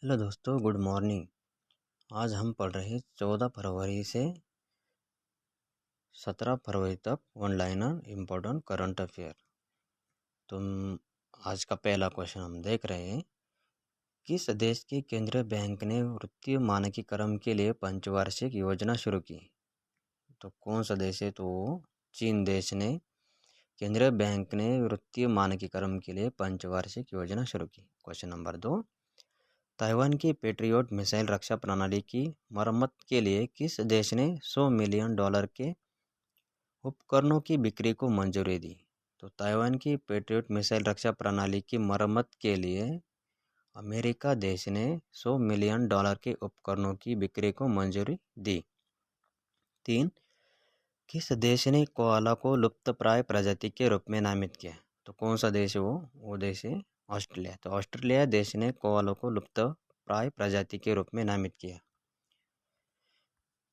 Hello दोस्तों, good morning. आज हम पढ़ रहे हैं 14 फरवरी से 17 फरवरी तक one liner important current affair. तुम आज का पहला क्वेश्चन हम देख रहे हैं। किस देश के केंद्रीय बैंक ने वित्तीय मानकीकरण के लिए पंचवार्षिक योजना शुरू की? तो कौन सा देश है? तो चीन देश ने केंद्रीय बैंक ने वित्तीय मानकीकरण के लिए पंचवार्षिक योजना शुरू की। क्वेश्चन नंबर 2, ताइवान की पेट्रियट मिसाइल रक्षा प्रणाली की मरम्मत के लिए किस देश ने $100 मिलियन के उपकरणों की बिक्री को मंजूरी दी? तो ताइवान की पेट्रियट मिसाइल रक्षा प्रणाली की मरम्मत के लिए अमेरिका देश ने $100 मिलियन के उपकरणों की बिक्री को मंजूरी दी। 3, किस देश ने कोआला को लुप्तप्राय प्रजाति के रूप में नामित किया? तो कौन सा देश है वो देश है ऑस्ट्रेलिया। तो ऑस्ट्रेलिया देश ने कोआला को लुप्तप्राय प्रजाति के रूप में नामित किया।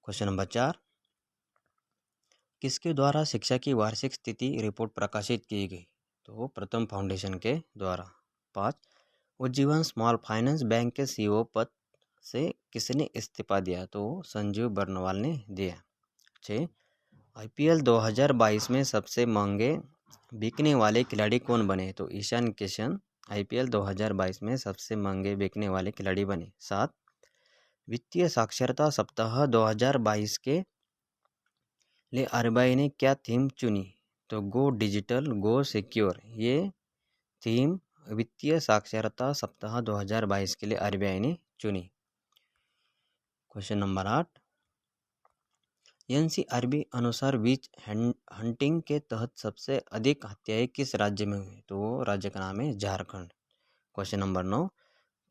क्वेश्चन नंबर 4, किसके द्वारा शिक्षा की वार्षिक स्थिति रिपोर्ट प्रकाशित की गई? तो प्रथम फाउंडेशन के द्वारा। 5, उज्जीवन स्मॉल फाइनेंस बैंक के सीईओ पद से किसने इस्तीफा दिया? तो संजीव बर्नवाल ने दिया। 6, आईपीएल 2022 में सबसे महंगे बिकने वाले खिलाड़ी कौन बने? तो ईशान किशन आईपीएल 2022 में सबसे महंगे बिकने वाले खिलाड़ी बने। 7, वित्तीय साक्षरता सप्ताह 2022 के लिए आरबीआई ने क्या थीम चुनी? तो गो डिजिटल गो सिक्योर, ये थीम वित्तीय साक्षरता सप्ताह 2022 के लिए आरबीआई ने चुनी। क्वेश्चन नंबर 8, एनसीआरबी अनुसार विच हंटिंग के तहत सबसे अधिक हत्याएं किस राज्य में हुई? तो राज्य का नाम है झारखंड। क्वेश्चन नंबर 9,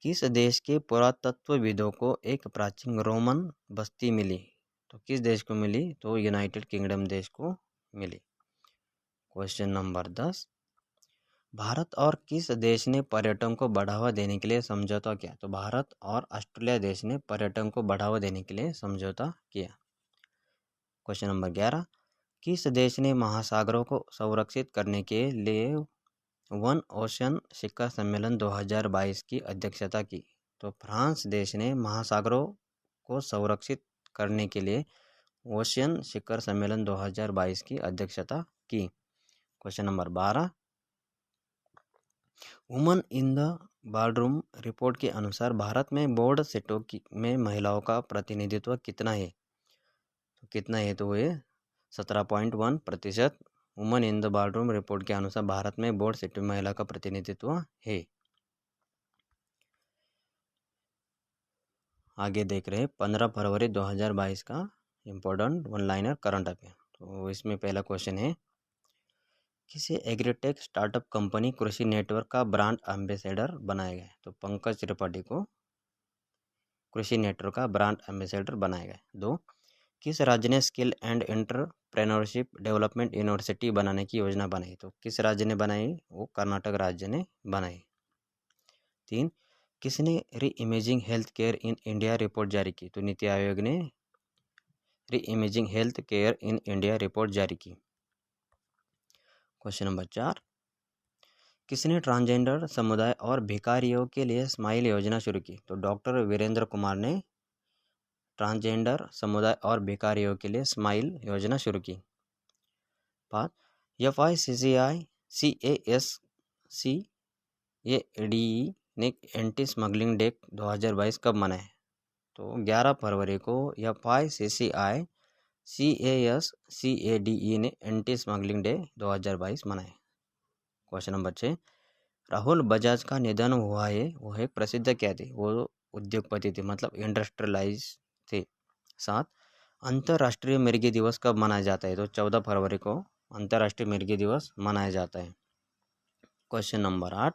किस देश के पुरातत्वविदों को एक प्राचीन रोमन बस्ती मिली? तो किस देश को मिली? तो यूनाइटेड किंगडम देश को मिली। क्वेश्चन नंबर 10, भारत और किस देश ने पर्यटन को बढ़ावा देने के लिए समझौता किया? तो भारत और ऑस्ट्रेलिया देश ने पर्यटन को बढ़ावा देने के लिए समझौता किया। क्वेश्चन नंबर 11, किस देश ने महासागरों को संरक्षित करने के लिए वन ओशन शिखर सम्मेलन 2022 की अध्यक्षता की? तो फ्रांस देश ने महासागरों को संरक्षित करने के लिए ओशियन शिखर सम्मेलन 2022 की अध्यक्षता की। Question number 12, woman in the boardroom report के अनुसार भारत में बोर्ड सीटों में महिलाओं का प्रतिनिधित्व कितना है? तो कितना है? तो ये 17.1%। Woman in the boardroom report के अनुसार भारत में बोर्ड सीटों में महिला का प्रतिनिधित्व है। आगे देख रहे हैं 15 फरवरी 2022 का important one liner current affair. तो इसमें पहला क्वेश्चन है, किसे एग्रीटेक स्टार्टअप कंपनी कृषि नेटवर्क का ब्रांड एम्बेसडर बनाया गया? तो पंकज त्रिपाठी को कृषि नेटवर्क का ब्रांड एम्बेसडर बनाया गया। 2, किस राज्य ने skill and entrepreneurship development university बनाने की योजना बनाई? तो किस राज्य ने बनाई? वो कर्नाटक राज्य ने बनाई। 3, किसने री imaging health care in India report जारी की? तो नीति आयोग ने री imaging health care in India report जारी की। क्वेश्चन नंबर 4, किसने ट्रांसजेंडर समुदाय और भिखारियों के लिए स्माइल योजना शुरू की? तो डॉक्टर वीरेंद्र कुमार ने ट्रांसजेंडर समुदाय और भिखारियों के लिए स्माइल योजना शुरू की। 5, FICCI CASCADE ने एंटी स्मगलिंग डे 2022 कब मनाया? तो 11 फरवरी को FICCI CASCADE ने एंटी स्मगलिंग डे 2022 मनाया। क्वेश्चन नंबर 6, राहुल बजाज का निधन हुआ है, वो एक प्रसिद्ध क्या थे? वो उद्योगपति थे, मतलब इंडस्ट्रियलाइज थे। 7, अंतर्राष्ट्रीय मिर्गी दिवस कब मनाया जाता है? तो 14 फरवरी को अंतर्राष्ट्रीय मिर्गी दिवस मनाया जाता है। क्वेश्चन नंबर 8,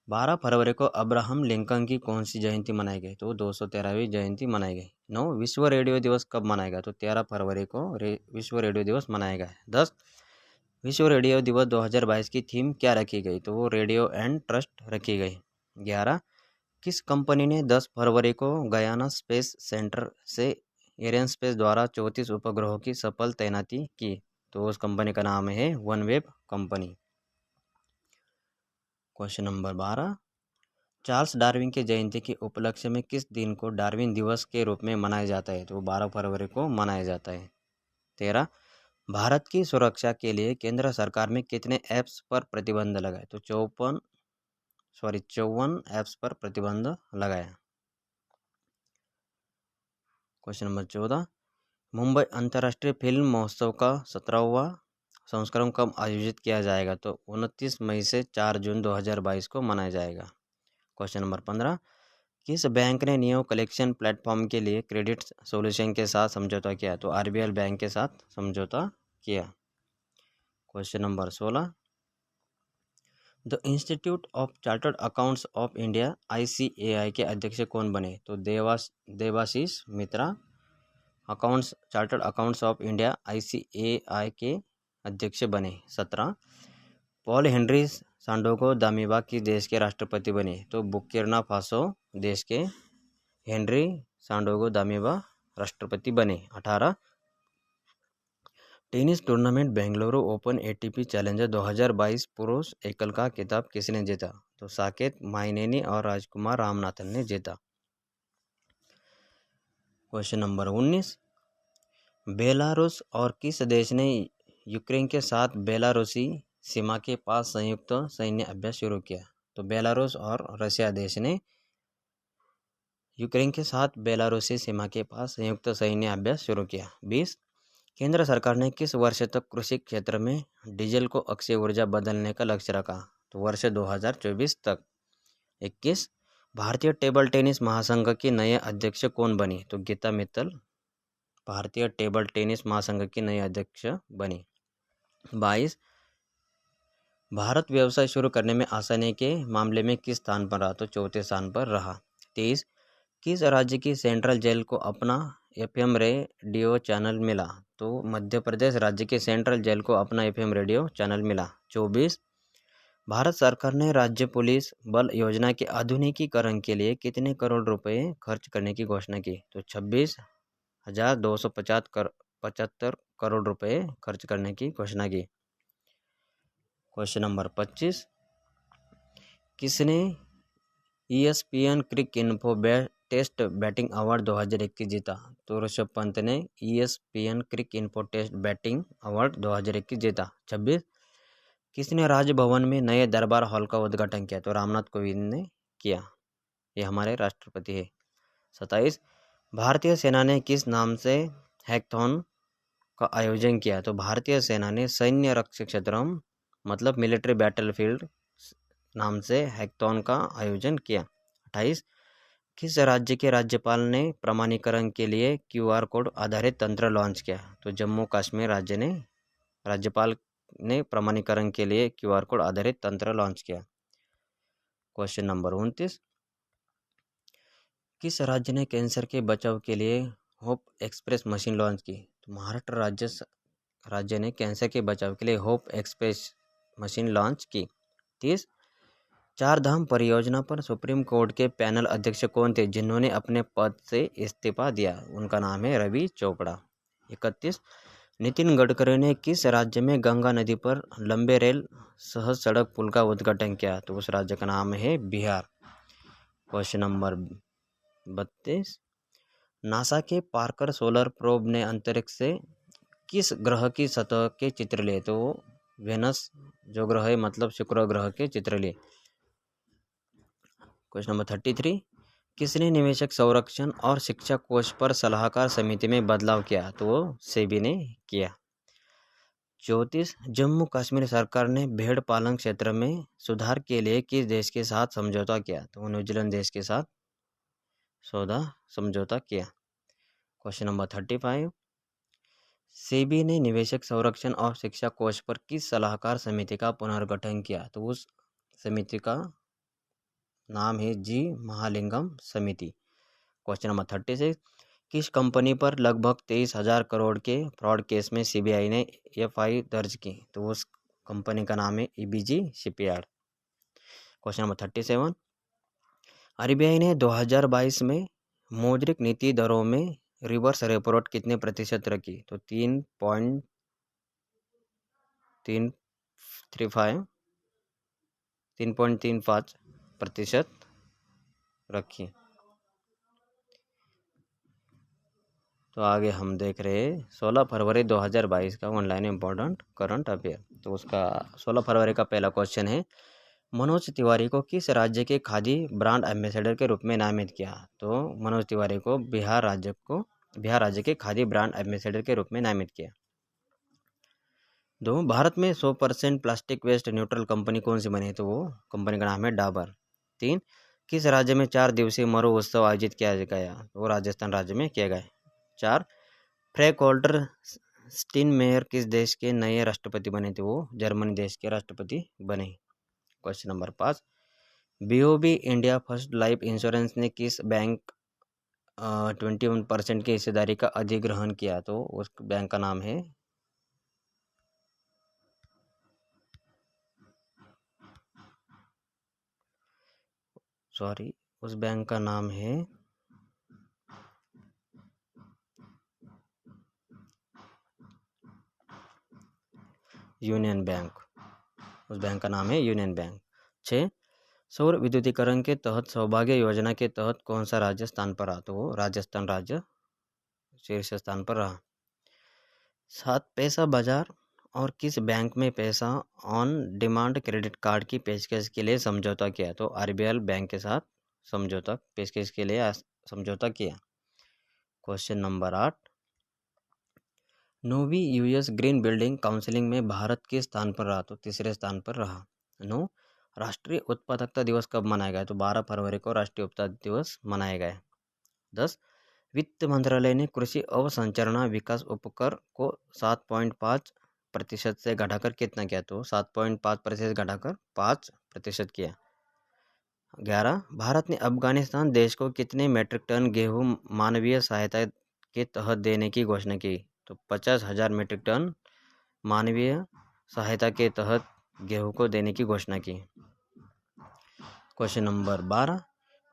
12 फरवरी को अब्राहम लिंकन की कौन सी जयंती मनाई गई? तो 213वीं जयंती मनाई गई। 9, विश्व रेडियो दिवस कब मनाया गया? तो 13 फरवरी को विश्व रेडियो दिवस मनाया गया। 10, विश्व रेडियो दिवस 2022 की थीम क्या रखी गई? तो वो रेडियो एंड ट्रस्ट रखी गई। 11, किस कंपनी ने 10 फरवरी को गयाना स्पेस सेंटर से एरियनस्पेस द्वारा 34 उपग्रहों की सफल तैनाती की? तो उस कंपनी का नाम है OneWeb company. Question number 12, Charles Darwin की जयंती के उपलक्ष्य में किस दिन को डार्विन दिवस के रूप में मनाया जाता है? तो 12 फरवरी को मनाया जाता है। 13 भारत की सुरक्षा के लिए केंद्र सरकार में कितने ऐप्स पर प्रतिबंध लगाए? तो 54 ऐप्स पर प्रतिबंध लगाया। क्वेश्चन नंबर 14 मुंबई अंतर्राष्ट्रीय फिल्म महोत्सव का 17वां संस्करण कब आयोजित किया जाएगा? तो 29 मई से 4 जून 2022 को मनाया जाएगा। क्वेश्चन नंबर 15 किस बैंक ने नियो कलेक्शन प्लेटफॉर्म के लिए क्रेडिट सॉल्यूशन के साथ समझौता किया? तो आरबीएल बैंक के साथ समझौता किया। Question number 16 the institute of chartered accounts of India ICAI के अध्यक्ष कौन बने? तो Debashish Mitra chartered accounts of India ICAI के अध्यक्ष बने। 17 पॉल हेनरी सांडोगो दामिबा किस देश के राष्ट्रपति बने? तो बुर्किना फासो देश के हेनरी सांडोगो दामिबा राष्ट्रपति बने। 18 tennis tournament Bengaluru open ATP challenger 2022 पुरुष एकल का खिताब किसने जीता? तो साकेत माइनेनी और राजकुमार रामनाथन ने जीता। क्वेश्चन नंबर 19 बेलारूस और किस देश ने यूक्रेन के साथ बेलारूसी सीमा के पास संयुक्त सैन्य अभ्यास शुरू किया? तो बेलारूस और रशिया देश ने यूक्रेन के साथ बेलारूसी सीमा के पास संयुक्त सैन्य अभ्यास शुरू किया। 20 केंद्र सरकार ने किस वर्ष तक कृषि क्षेत्र में डीजल को अक्षय ऊर्जा बदलने का लक्ष्य रखा? तो वर्ष 2024 तक। 21 भारतीय टेबल टेनिस महासंघ की नए अध्यक्ष कौन बनी? तो गीता मित्तल भारतीय टेबल टेनिस महासंघ की नई अध्यक्ष बनी। 22 भारत व्यवसाय शुरू करने में आसानी के मामले में किस स्थान पर रहा? तो चौथे स्थान पर रहा। 23 किस राज्य की सेंट्रल जेल को अपना FM रेडियो चैनल मिला? तो मध्य प्रदेश राज्य के सेंट्रल जेल को अपना FM रेडियो चैनल मिला। 24 भारत सरकार ने राज्य पुलिस बल योजना के आधुनिकीकरण के लिए कितने करोड़ रुपए खर्च करने की घोषणा की? तो 26,275 करोड़ रुपए खर्च करने की घोषणा की। क्वेश्चन नंबर 25 किसने ESPN क्रिक इन्फो टेस्ट बैटिंग अवार्ड 2021 जीता? तो ऋषभ पंत ने ESPN क्रिक इन्फो टेस्ट बैटिंग अवार्ड 2021 जीता। 26 किसने राजभवन में नए दरबार हॉल का उद्घाटन किया? तो रामनाथ कोविंद ने किया। ये हमारे राष्ट्रपति है। 27 भारतीय सेना ने किस नाम से हैकथॉन का आयोजन किया? तो भारतीय सेना ने सैन्य रक्षक क्षेत्र मतलब मिलिट्री बैटलफील्ड नाम से हैकथॉन का आयोजन किया। 28 किस राज्य के राज्यपाल ने प्रमाणीकरण के लिए QR कोड आधारित तंत्र लॉन्च किया? तो जम्मू कश्मीर राज्यपाल ने प्रमाणीकरण के लिए QR कोड आधारित तंत्र लॉन्च किया। क्वेश्चन नंबर 29 किस राज्य ने कैंसर के बचाव के लिए होप एक्सप्रेस मशीन लॉन्च की? तो महाराष्ट्र राज्य ने कैंसर के बचाव के लिए होप एक्सप्रेस मशीन लॉन्च की। 30 चार धाम परियोजना पर सुप्रीम कोर्ट के पैनल अध्यक्ष कौन थे जिन्होंने अपने पद से इस्तीफा दिया? उनका नाम है रवि चोपड़ा। 31 नितिन गडकरी ने किस राज्य में गंगा नदी पर लंबे रेल सहज सड़क पुल का उद्घाटन किया? तो उस राज्य का नाम है बिहार। क्वेश्चन नंबर 32 नासा के पार्कर सोलर प्रोब ने अंतरिक्ष से किस ग्रह की सतह के चित्र लिए? तो वेनस जो ग्रह है मतलब शुक्र ग्रह के चित्र लिए। क्वेश्चन नंबर 33 किसने निवेशक संरक्षण और शिक्षा कोष पर सलाहकार समिति में बदलाव किया? तो वो सेबी ने किया। 34 जम्मू कश्मीर सरकार ने भेड़ पालन क्षेत्र में सुधार के लिए किस देश के साथ समझौता किया? तो न्यूजीलैंड देश के साथ समझौता किया। क्वेश्चन नंबर 35 सेबी ने निवेशक संरक्षण और शिक्षा कोष पर किस सलाहकार समिति का पुनर्गठन किया? तो उस समिति का नाम है जी महालिंगम समिति। क्वेश्चन नंबर 36 किस कंपनी पर लगभग 23,000 करोड़ के फ्रॉड केस में CBI ने FI दर्ज की? तो उस कंपनी का नाम है EBG shipyard. Question number 37 RBI ने 2022 में मौद्रिक नीति दरों में रिवर्स रेपो रेट कितने प्रतिशत रखी? तो 3.35% रखी। तो आगे हम देख रहे हैं 16 फरवरी 2022 का ऑनलाइन इम्पोर्टेंट करंट अफेयर। तो उसका 16 फरवरी का पहला क्वेश्चन है, मनोज तिवारी को किस राज्य के खादी ब्रांड एम्बेसडर के रूप में नामित किया? तो मनोज तिवारी को बिहार राज्य के खादी ब्रांड एम्बेसडर के रूप में नामित किया। 2, भारत में 100% प्लास्टिक वेस्ट न्यूट्रल कंपनी कौन सी बनी? तो वो कंपनी का नाम है डाबर। 3, किस राज्य में 4 दिवसीय मरु उत्सव आयोजित किया गया? वो राजस्थान राज्य में किया गया। 4, फ्रैंक वॉल्टर स्टीनमेयर किस देश के नए राष्ट्रपति बने थे? वो जर्मनी देश के राष्ट्रपति बने। Question number 5, BOB India first life insurance ने किस बैंक 21% की हिस्सेदारी का अधिग्रहण किया? तो उस बैंक का नाम है उस बैंक का नाम है यूनियन बैंक। उस बैंक का नाम है यूनियन बैंक। 6, सौर विद्युतीकरण के तहत सौभाग्य योजना के तहत कौन सा राज्य स्थान पर रहा? तो वो राजस्थान राज्य शीर्ष स्थान पर रहा। 7, पैसा बाजार और किस बैंक में पैसा ऑन डिमांड क्रेडिट कार्ड की पेशकश के लिए समझौता किया? तो आरबीएल बैंक के साथ पेशकश के लिए समझौता किया। क्वेश्चन नंबर 8, नौवीं यूएस ग्रीन बिल्डिंग काउंसिलिंग में भारत किस स्थान पर रहा? तो तीसरे स्थान पर रहा। 9, राष्ट्रीय उत्पादकता दिवस कब मनाया गया? तो 12 फरवरी को राष्ट्रीय उत्पादकता दिवस मनाया गया। 10, वित्त मंत्रालय ने कृषि अवसंरचना विकास उपकर को 7.5% से घटाकर कितना किया? तो 7.5% घटाकर 5% किया। 11, भारत ने अफगानिस्तान देश को कितने मीट्रिक टन गेहूं मानवीय सहायता के तहत देने की घोषणा की? तो 50,000 मीट्रिक टन मानवीय सहायता के तहत गेहूं को देने की घोषणा की। क्वेश्चन नंबर 12,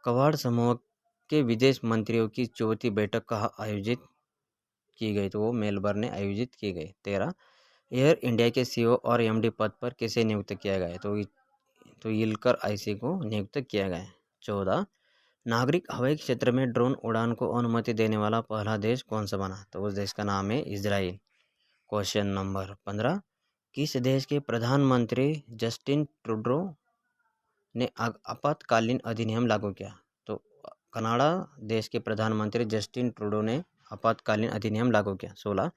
क्वाड समूह के विदेश मंत्रियों की चौथी बैठक कहाँ आयोजित की गई? तो वो मेलबर्न में आयोजित की गई। 13, एयर इंडिया के सीईओ और एमडी पद पर किसे नियुक्त किया गया? तो इल्कर आईसी को नियुक्त किया गया। 14, नागरिक हवाई क्षेत्र में ड्रोन उड़ान को अनुमति देने वाला पहला देश कौन सा बना? तो उस देश का नाम है इजराइल। क्वेश्चन नंबर 15, किस देश के प्रधानमंत्री जस्टिन ट्रूडो ने आपातकालीन अधिनियम लागू किया? तो कनाडा देश के प्रधानमंत्री जस्टिन ट्रूडो ने आपातकालीन अधिनियम लागू किया। 16,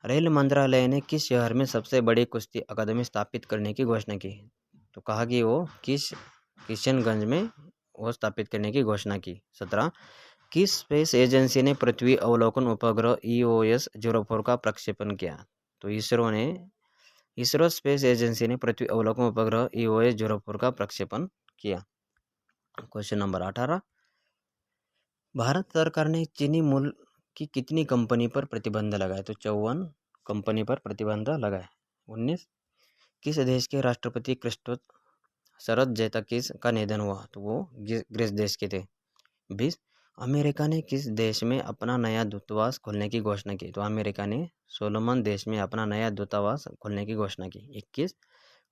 रेल मंत्रालय ने किस शहर में सबसे बड़ी कुश्ती अकादमी स्थापित करने की घोषणा की? तो कहा कि वो किशनगंज में वो स्थापित करने की घोषणा की। 17, किस स्पेस एजेंसी ने पृथ्वी अवलोकन उपग्रह EOS-04 का प्रक्षेपण किया? तो इसरो स्पेस एजेंसी ने पृथ्वी अवलोकन उपग्रह EOS-04 का प्रक्षेपण किया। क्वेश्चन नंबर 18, भारत सरकार ने चीनी मूल की कितनी कंपनी पर प्रतिबंध लगाया? तो 54 कंपनी पर प्रतिबंध लगाया। 19, किस देश के राष्ट्रपति क्रिस्टोस सरतजेकिस का निधन हुआ? तो वो ग्रीस देश के थे। 20, अमेरिका ने किस देश में अपना नया दूतावास खोलने की घोषणा की? तो अमेरिका ने सोलोमन देश में अपना नया दूतावास खोलने की घोषणा की। 21,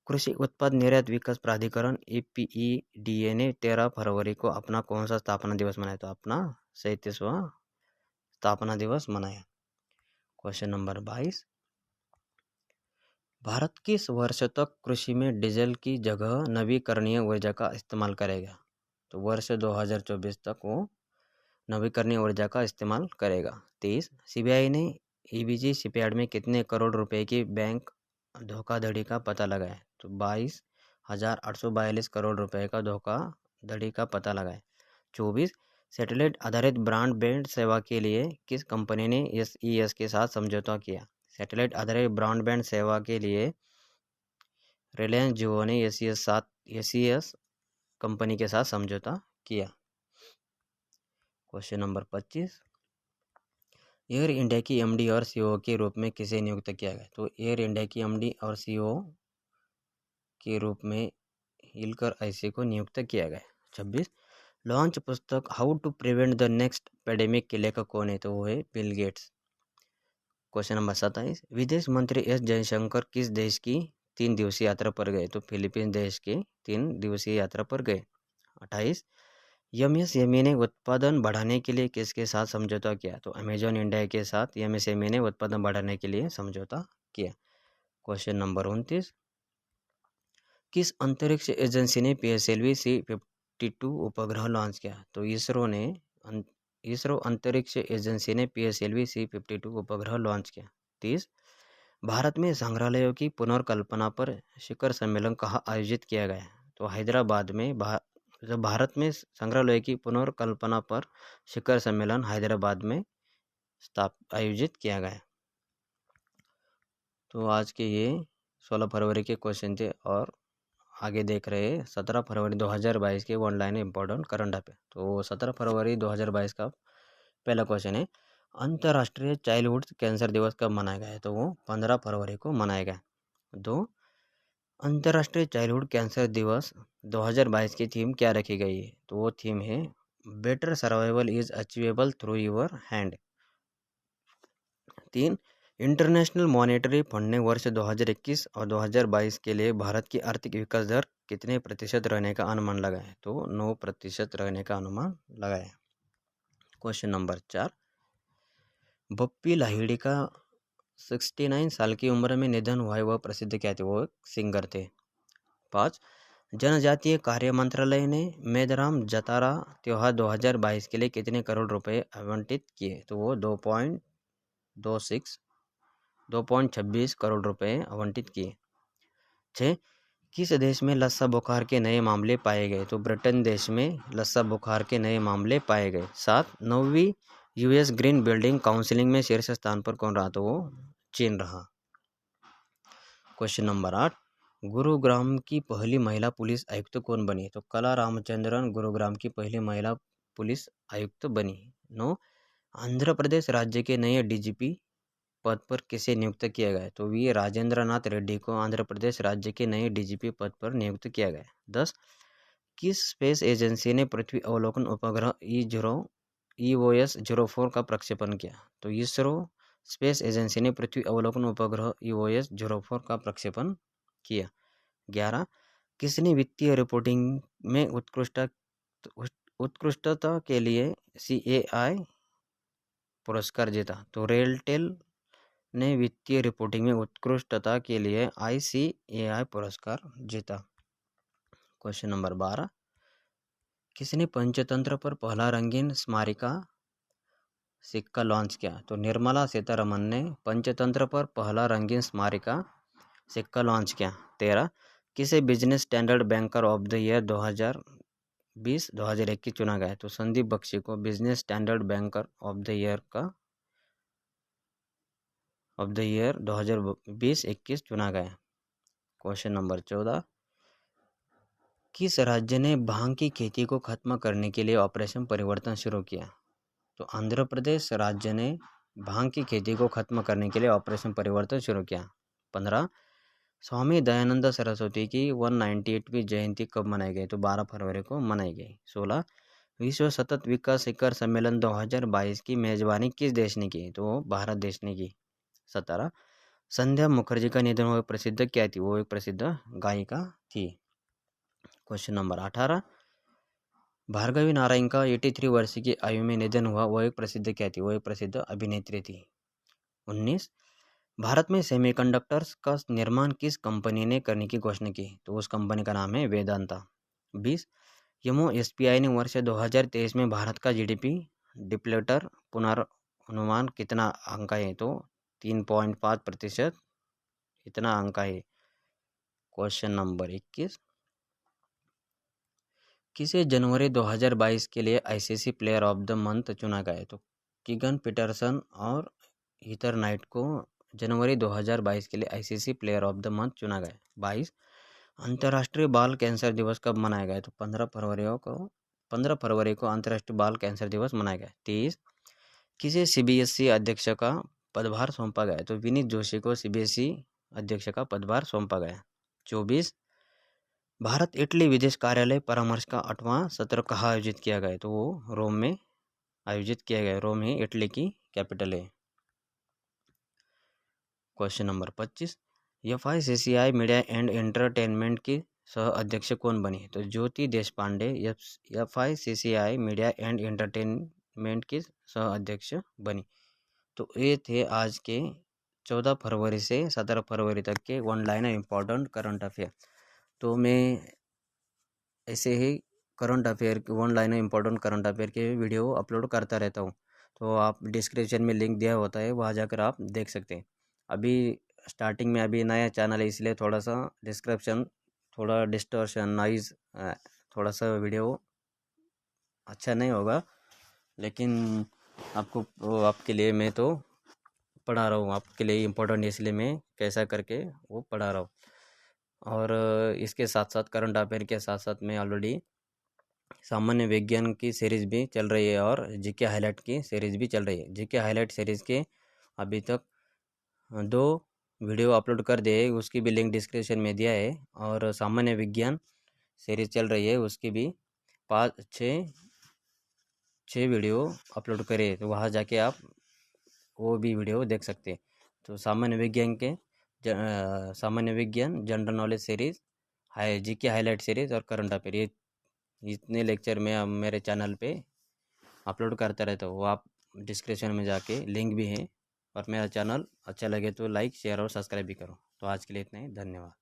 कृषि उत्पाद निर्यात विकास प्राधिकरण APEDA ने 13 फरवरी को अपना कौन सा स्थापना दिवस मनाया? तो अपना 37वां स्थापना दिवस मनाया। क्वेश्चन नंबर 22, भारत किस वर्ष तक कृषि में डीजल की जगह नवीकरणीय ऊर्जा का इस्तेमाल करेगा? तो वर्ष 2024 तक वो नवीकरणीय ऊर्जा का इस्तेमाल करेगा। 23, सीबीआई ने EBG शिपयार्ड में कितने करोड़ रुपए की बैंक धोखाधड़ी का पता लगाया? तो 22,842 करोड़ रुपए का धोखाधड़ी का पता लगाया। 24, सैटेलाइट आधारित ब्रॉडबैंड सेवा के लिए किस कंपनी ने SES के साथ समझौता किया? सैटेलाइट आधारित ब्रॉडबैंड सेवा के लिए रिलायंस जियो ने SES कंपनी के साथ समझौता किया। क्वेश्चन नंबर 25, एयर इंडिया की MD और CEO के रूप में किसे नियुक्त किया गया? तो एयर इंडिया की MD और CEO के रूप में इल्कर आईसी को नियुक्त किया गया। 26, लॉन्च पुस्तक how to prevent the next pandemic के लेखक कौन है? तो वो है बिल गेट्स। क्वेश्चन नंबर 27, विदेश मंत्री S जयशंकर किस देश की 3 दिवसीय यात्रा पर गए? तो फिलीपींस देश के 3 दिवसीय यात्रा पर गए। 28, एमएसएमई ने उत्पादन बढ़ाने के लिए किसके साथ समझौता किया? तो अमेजॉन इंडिया के साथ एमएसएमई ने उत्पादन बढ़ाने के लिए समझौता किया। क्वेश्चन नंबर 29, किस अंतरिक्ष एजेंसी ने PSLV C-52 उपग्रह लॉन्च किया? तो इसरो अंतरिक्ष एजेंसी ने PSLV C-52 उपग्रह लॉन्च किया। 30, भारत में संग्रहालयों की पुनर्कल्पना पर शिखर सम्मेलन कहाँ आयोजित किया गया? तो हैदराबाद में भारत में संग्रहालय की पुनर्कल्पना पर शिखर सम्मेलन हैदराबाद में आयोजित किया गया। तो आज के ये 16 फरवरी के क्वेश्चन थे और आगे देख रहे हैं 17 फरवरी 2022 के ऑनलाइन इम्पोर्टेंट करंट अफेयर। तो 17 फरवरी 2022 का पहला क्वेश्चन है, अंतर्राष्ट्रीय चाइल्डहुड कैंसर दिवस कब मनाया गया है? तो वो 15 फरवरी को मनाया गया। 2, अंतर्राष्ट्रीय चाइल्डहुड कैंसर दिवस 2022 की थीम क्या रखी गई है? तो वो थीम है better survival is achievable through your hand. 3, international monetary fund ने वर्ष 2021 और 2022 के लिए भारत की आर्थिक विकास दर कितने प्रतिशत रहने का अनुमान लगाया? तो 9% रहने का अनुमान लगाया। क्वेश्चन नंबर 4, बप्पी लाहिड़ी का 69 साल की उम्र में निधन हुआ है, वह प्रसिद्ध क्या थे? वो सिंगर थे। 5, जनजातीय कार्य मंत्रालय ने मेदराम जतारा त्योहार 2022 के लिए कितने करोड़ रुपए आवंटित किए? तो वो 2.26 करोड़ रुपए आवंटित किए। 6, किस देश में लस्सा बुखार के नए मामले पाए गए? तो ब्रिटेन देश में लस्सा बुखार के नए मामले पाए गए। 7, 9वीं US ग्रीन बिल्डिंग काउंसिलिंग में शीर्ष स्थान पर कौन रहा? तो वो चीन रहा। क्वेश्चन नंबर 8, गुरुग्राम की पहली महिला पुलिस आयुक्त कौन बनी? तो कला रामचंद्रन गुरुग्राम की पहली महिला पुलिस आयुक्त बनी। 9, आंध्र प्रदेश राज्य के नए DGP पद पर किसे नियुक्त किया गया? तो वी राजेंद्र नाथ रेड्डी को आंध्र प्रदेश राज्य के नए DGP पद पर नियुक्त किया गया। 10, किस स्पेस एजेंसी ने पृथ्वी अवलोकन उपग्रह EOS-04 का प्रक्षेपण किया? तो इसरो स्पेस एजेंसी ने पृथ्वी अवलोकन उपग्रह EOS-04 का प्रक्षेपण किया। 11, किसने वित्तीय रिपोर्टिंग में उत्कृष्टता के लिए CAI पुरस्कार जीता? तो रेलटेल ने वित्तीय रिपोर्टिंग में उत्कृष्टता के लिए ICAI पुरस्कार जीता। क्वेश्चन नंबर 12, किसने पंचतंत्र पर पहला रंगीन स्मारिका सिक्का लॉन्च किया? तो निर्मला सीतारमन ने पंचतंत्र पर पहला रंगीन स्मारिका सिक्का लॉन्च किया। 13, किसे business standard banker of the year 2020-2021 चुना गया? तो संदीप बख्शी को business standard banker of the year 2020-21 चुना गया। क्वेश्चन नंबर 14, किस राज्य ने भांग की खेती को खत्म करने के लिए ऑपरेशन परिवर्तन शुरू किया? तो आंध्र प्रदेश राज्य ने भांग की खेती को खत्म करने के लिए ऑपरेशन परिवर्तन शुरू किया। 15, स्वामी दयानंद सरस्वती की 198वीं जयंती कब मनाई गई? तो 12 फरवरी को मनाई गई। 16, विश्व सतत विकास शिखर सम्मेलन 2022 की मेजबानी किस देश ने की? तो भारत देश ने की। 17, संध्या मुखर्जी का निधन हुआ प्रसिद्ध क्या थी? वो एक प्रसिद्ध गायिका थी। क्वेश्चन नंबर 18, भार्गवी नारायण का 83 वर्ष की आयु में निधन हुआ, वो एक प्रसिद्ध क्या थी? वो एक प्रसिद्ध अभिनेत्री थी। 19, भारत में सेमीकंडक्टर्स का निर्माण किस कंपनी ने करने की घोषणा की? तो उस कंपनी का नाम है वेदांता। 20, यमो SBI ने वर्ष 2023 में भारत का GDP डिप्लेटर पुनर्नुमान कितना अंक है? तो 3.5% इतना अंक है। क्वेश्चन नंबर 21, किसे जनवरी 2022 के लिए ICC player of the month चुना गया? तो कीगन पीटरसन और हीथर नाइट को जनवरी 2022 के लिए ICC player of the month चुना गया। 22, अंतर्राष्ट्रीय बाल कैंसर दिवस कब मनाया गया? तो 15 फरवरी को अंतर्राष्ट्रीय बाल कैंसर दिवस मनाया गया। 23, किसे CBSE अध्यक्ष का पदभार सौंपा गया? तो विनीत जोशी को CBSE अध्यक्ष का पदभार सौंपा गया। 24, भारत इटली विदेश कार्यालय परामर्श का 8वां सत्र कहाँ आयोजित किया गया? तो वो रोम में आयोजित किया गया। रोम ही इटली की कैपिटल है। Question number 25, FICCI media and entertainment की सह अध्यक्ष कौन बनी? तो Jyoti Deshpande FICCI media and entertainment की सह अध्यक्ष बनी। तो ये थे आज के 14 फरवरी से 17 फरवरी तक के one liner important current affair. तो मैं ऐसे ही current affair one liner important current affair के वीडियो अपलोड करता रहता हूँ। तो आप डिस्क्रिप्शन में लिंक दिया होता है, वहाँ जाकर आप देख सकते हैं। अभी स्टार्टिंग में अभी नया चैनल है, इसलिए थोड़ा सा डिस्क्रिप्शन, थोड़ा डिस्टॉर्शन, नॉइज़, थोड़ा सा वीडियो अच्छा नहीं होगा, लेकिन आपके लिए मैं तो पढ़ा रहा हूँ, आपके लिए इम्पोर्टेंट, इसलिए मैं कैसा करके वो पढ़ा रहा हूँ। और इसके साथ साथ करंट अफेयर के साथ साथ मैं ऑलरेडी सामान्य विज्ञान की सीरीज़ भी चल रही है और जीके हाईलाइट की सीरीज़ भी चल रही है। जीके हाईलाइट सीरीज़ के अभी तक 2 वीडियो अपलोड कर दिए, उसकी भी लिंक डिस्क्रिप्शन में दिया है। और सामान्य विज्ञान सीरीज़ चल रही है, उसकी भी 6 वीडियो अपलोड करे, तो वहाँ जाके आप वो भी वीडियो देख सकते हैं। तो सामान्य विज्ञान general knowledge series, GK highlight series और करंट अफेयर, ये इतने लेक्चर मैं मेरे चैनल पे अपलोड करता रहता हूँ। वो आप डिस्क्रिप्शन में जाके लिंक भी है। और मेरा चैनल अच्छा लगे तो लाइक, शेयर और सब्सक्राइब भी करो। तो आज के लिए इतना ही, धन्यवाद।